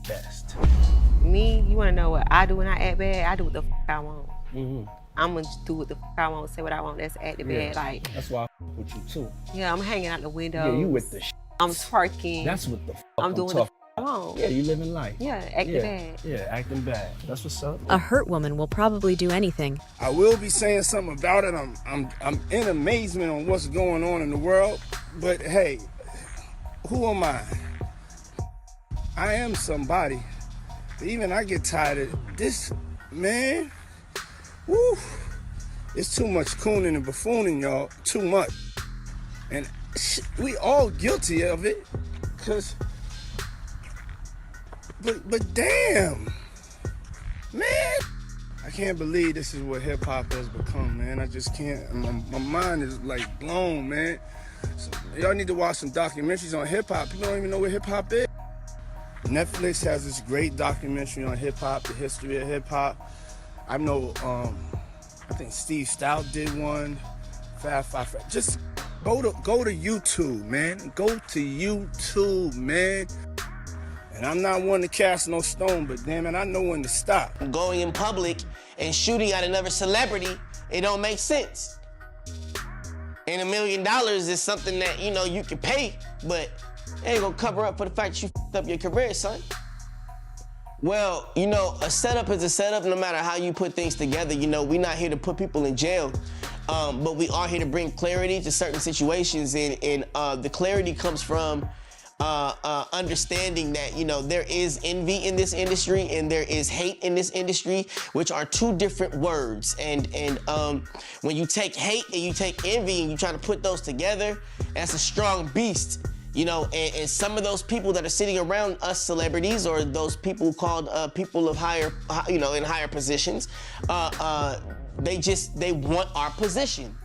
best? Me, you wanna know what I do when I act bad? I do what the f I want. Mm-hmm. I'm gonna do what the f I want, say what I want. That's acting bad. Like, that's why I with you too. Yeah, I'm hanging out the window. Yeah, you with the I'm twerking. That's what the f I'm doing what the f I want. Yeah, you living life. Yeah, acting bad. Yeah, acting bad. That's what's up. A hurt woman will probably do anything. I will be saying something about it. I'm in amazement on what's going on in the world. But hey, who am I? I am somebody. Even I get tired of this, man. Woo! It's too much cooning and buffooning, y'all. Too much. And we all guilty of it. Cause, but damn, man. I can't believe this is what hip hop has become, man. I just can't. My mind is like blown, man. So, y'all need to watch some documentaries on hip hop. People don't even know what hip hop is. Netflix has this great documentary on hip hop, the history of hip hop. I know, I think Steve Stout did one. Fr3ak0ffs. Just go to YouTube, man. Go to YouTube, man. And I'm not one to cast no stone, but damn it, I know when to stop. Going in public and shooting at another celebrity, it don't make sense. And $1 million is something that, you know, you can pay, but it ain't gonna cover up for the fact that you f***ed up your career, son. Well, you know, a setup is a setup no matter how you put things together. You know, we're not here to put people in jail, but we are here to bring clarity to certain situations, and the clarity comes from understanding that, you know, there is envy in this industry and there is hate in this industry, which are two different words. And when you take hate and you take envy and you try to put those together, that's a strong beast. You know, and some of those people that are sitting around us celebrities, or those people called people of higher, you know, in higher positions, they want our position.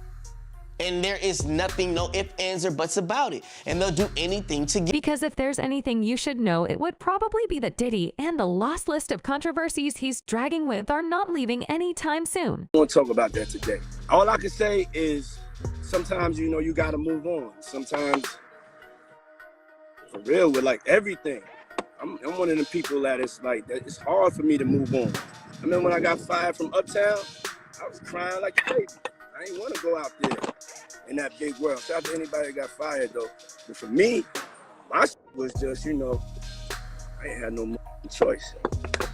And there is nothing, no ifs, ands, or buts about it. And they'll do anything to get. Because if there's anything you should know, it would probably be that Diddy and the lost list of controversies he's dragging with are not leaving anytime soon. I want to talk about that today. All I can say is sometimes, you know, you got to move on. Sometimes, for real, with like everything. I'm one of the people that it's like, that it's hard for me to move on. I remember when I got fired from Uptown, I was crying like a baby. I didn't want to go out there in that big world. Shout out to anybody that got fired though. But for me, my was just, you know, I ain't had no more choice.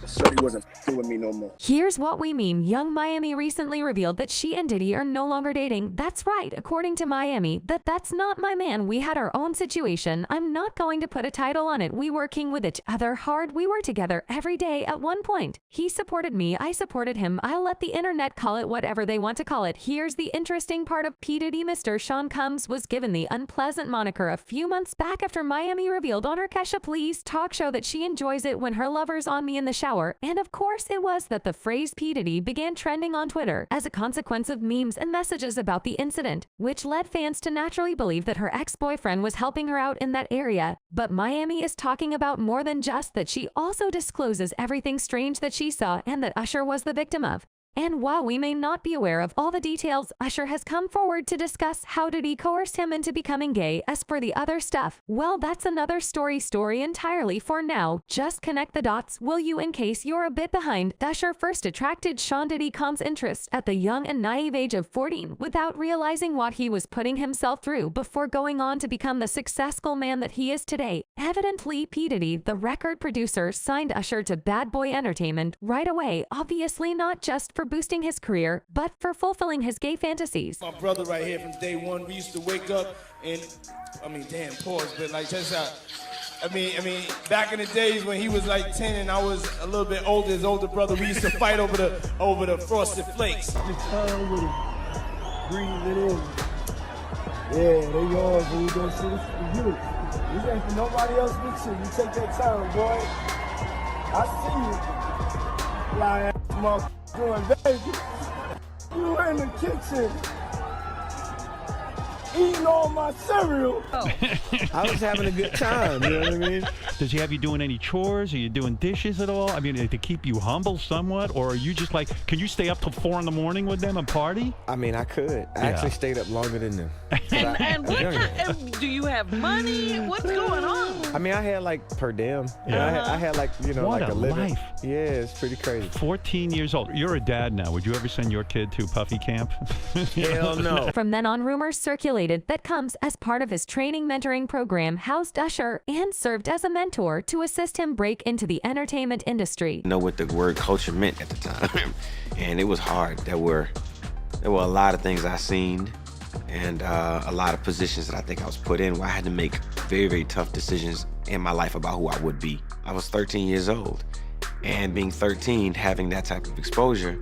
So he wasn't with me no more. Here's what we mean. Young Miami recently revealed that she and Diddy are no longer dating. That's right, according to Miami, that's not my man. We had our own situation. I'm not going to put a title on it. We working with each other hard. We were together every day at one point. He supported me. I supported him. I'll let the internet call it whatever they want to call it. Here's the interesting part of P. Diddy. Mr. Sean Combs was given the unpleasant moniker a few months back after Miami revealed on her Kesha Please talk show that she enjoys it when her lover's on me in the shower. And of course it was that the phrase P. Diddy began trending on Twitter as a consequence of memes and messages about the incident, which led fans to naturally believe that her ex-boyfriend was helping her out in that area. But Miami is talking about more than just that. She also discloses everything strange that she saw and that Usher was the victim of. And while we may not be aware of all the details, Usher has come forward to discuss how Diddy coerced him into becoming gay. As for the other stuff, well, that's another story entirely. For now, just connect the dots, will you, in case you're a bit behind. Usher first attracted Sean Diddy Combs' interest at the young and naive age of 14 without realizing what he was putting himself through before going on to become the successful man that he is today. Evidently, P. Diddy, the record producer, signed Usher to Bad Boy Entertainment right away, obviously not just for boosting his career, but for fulfilling his gay fantasies. My brother right here from day one, we used to wake up and, damn, pause, but like, check this out. Back in the days when he was like 10 and I was a little bit older, his older brother, we used to fight over the frosted flakes. Just turn with it, breathe it in. Yeah, they yours, when you go see this for you. This ain't for nobody else but you. You take that time, boy. I see you. Fly ass motherfucker. Doing, baby, you were in the kitchen. eating all my cereal. I was having a good time, you know what I mean? Does he have you doing any chores? Are you doing dishes at all? I mean, to keep you humble somewhat? Or are you just like, can you stay up till 4 in the morning with them and party? I mean, I could. I actually stayed up longer than them. And what do you have money? What's going on? I mean, I had like per diem. I had like, you know, What like a a living. life. Yeah, it's pretty crazy. 14 years old. You're a dad now. Would you ever send your kid to Puffy camp? Hell no. From then on, rumors circulated that Combs, as part of his training mentoring program, housed Usher and served as a mentor to assist him break into the entertainment industry. Know what the word culture meant at the time, and it was hard. There were a lot of things I seen, and a lot of positions that I think I was put in where I had to make very, very tough decisions in my life about who I would be. I was 13 years old, and being 13, having that type of exposure,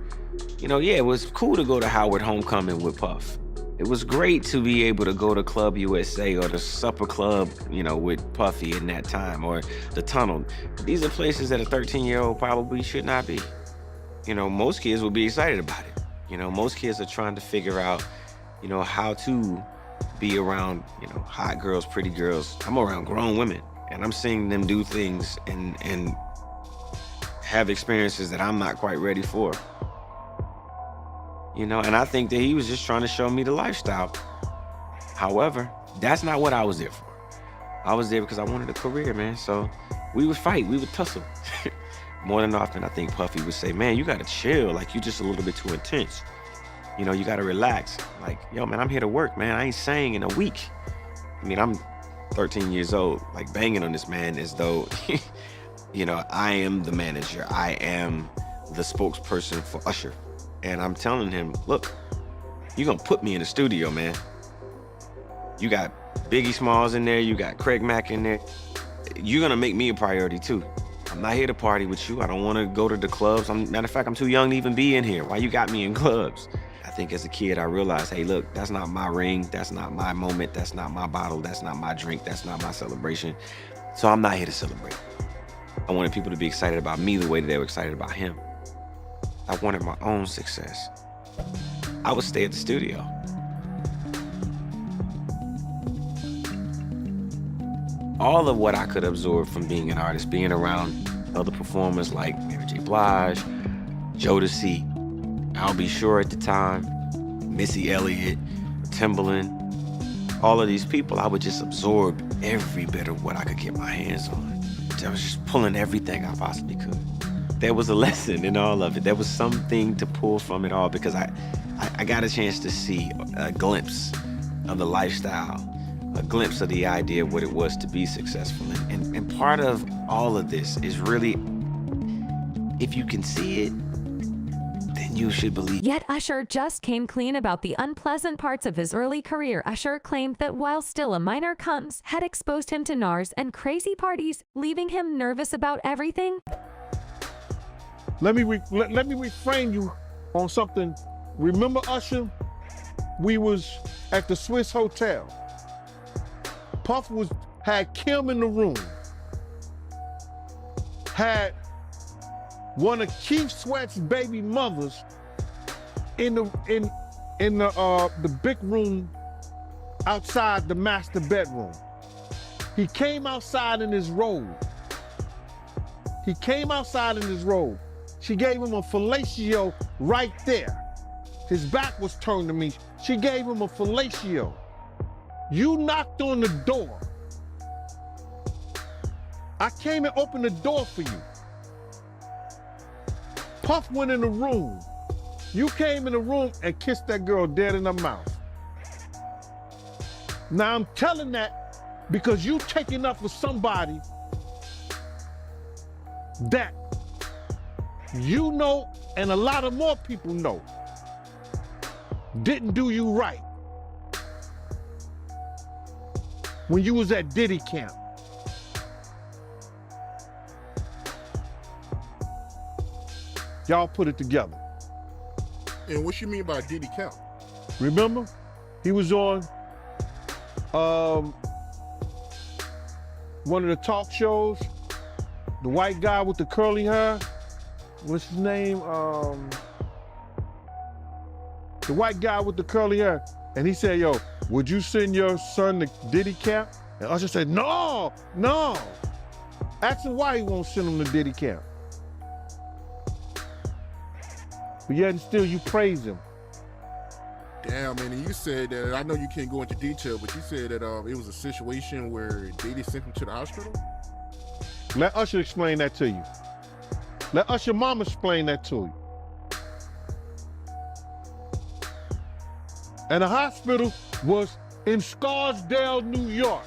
you know, yeah, it was cool to go to Howard Homecoming with Puff. It was great to be able to go to Club USA or the Supper Club, you know, with Puffy in that time, or the Tunnel. These are places that a 13-year-old probably should not be. You know, most kids will be excited about it. You know, most kids are trying to figure out, you know, how to be around, you know, hot girls, pretty girls. I'm around grown women, and I'm seeing them do things and have experiences that I'm not quite ready for. You know, and I think that he was just trying to show me the lifestyle. However, that's not what I was there for. I was there because I wanted a career, man. So we would fight, we would tussle. More than often, I think Puffy would say, man, you gotta chill. Like, you just a little bit too intense. You know, you gotta relax. Like, yo, man, I'm here to work, man. I ain't sang in a week. I mean, I'm 13 years old, like banging on this man as though, you know, I am the manager. I am the spokesperson for Usher. And I'm telling him, look, you're gonna put me in the studio, man. You got Biggie Smalls in there, you got Craig Mack in there. You're gonna make me a priority too. I'm not here to party with you. I don't wanna go to the clubs. Matter of fact, I'm too young to even be in here. Why you got me in clubs? I think as a kid, I realized, hey, look, that's not my ring. That's not my moment. That's not my bottle. That's not my drink. That's not my celebration. So I'm not here to celebrate. I wanted people to be excited about me the way that they were excited about him. I wanted my own success. I would stay at the studio. All of what I could absorb from being an artist, being around other performers like Mary J. Blige, Jodeci, I'll Be Sure at the time, Missy Elliott, Timbaland, all of these people, I would just absorb every bit of what I could get my hands on. I was just pulling everything I possibly could. There was a lesson in all of it. There was something to pull from it all because I got a chance to see a glimpse of the lifestyle, a glimpse of the idea of what it was to be successful. And part of all of this is really, if you can see it, then you should believe. Yet Usher just came clean about the unpleasant parts of his early career. Usher claimed that while still a minor, Combs had exposed him to NARS and crazy parties, leaving him nervous about everything. Let me reframe you on something. Remember Usher? We was at the Swiss Hotel. Puff had Kim in the room. Had one of Keith Sweat's baby mothers in the big room outside the master bedroom. He came outside in his robe. She gave him a fellatio right there. His back was turned to me. She gave him a fellatio. You knocked on the door. I came and opened the door for you. Puff went in the room. You came in the room and kissed that girl dead in her mouth. Now I'm telling that because you taking up for somebody that you know, and a lot of more people know, didn't do you right when you was at Diddy camp. Y'all put it together. And what you mean by Diddy camp? Remember? He was on one of the talk shows, the white guy with the curly hair. What's his name? The white guy with the curly hair. And he said, yo, would you send your son to Diddy camp? And Usher said, no. Ask him why he won't send him to Diddy camp. But yet and still you praise him. Damn, man, and you said that, I know you can't go into detail, but you said that it was a situation where Diddy sent him to the hospital? Let Usher explain that to you. Let Usher mama explain that to you. And the hospital was in Scarsdale, New York.